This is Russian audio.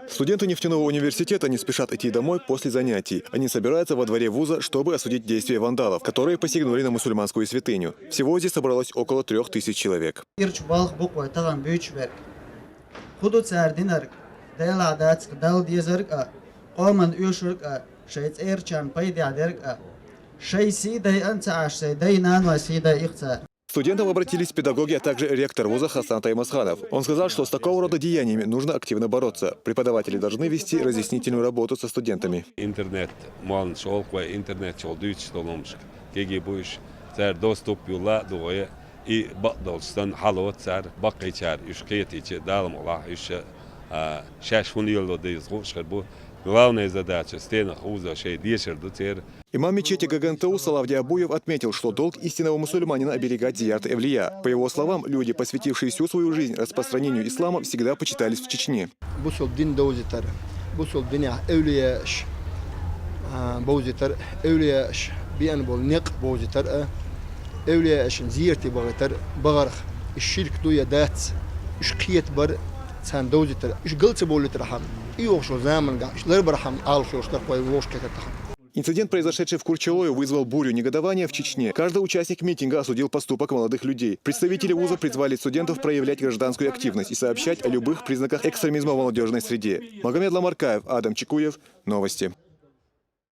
Студенты нефтяного университета не спешат идти домой после занятий. Они собираются во дворе вуза, чтобы осудить действия вандалов, которые посягнули на мусульманскую святыню. Всего здесь собралось около 3000 человек. Студентам обратились педагоги, а также ректор вуза Хасан Таймасханов. Он сказал, что с такого рода деяниями нужно активно бороться. Преподаватели должны вести разъяснительную работу со студентами. Интернет, интернет доступ и бадолстан халот цар бакайчар ишкетичи далам Аллах иша шашфун йолдайз гошхарбу. Главная задача стенах вуза шей дешер дотер. Имам мечети Гагантау Салавди Абуев отметил, что долг истинного мусульманина оберегать зиярат Эвлия. По его словам, люди, посвятившие всю свою жизнь распространению ислама, всегда почитались в Чечне. Инцидент, произошедший в Курчалое, вызвал бурю негодования в Чечне. Каждый участник митинга осудил поступок молодых людей. Представители вуза призвали студентов проявлять гражданскую активность и сообщать о любых признаках экстремизма в молодежной среде. Магомед Ламаркаев, Адам Чекуев. Новости.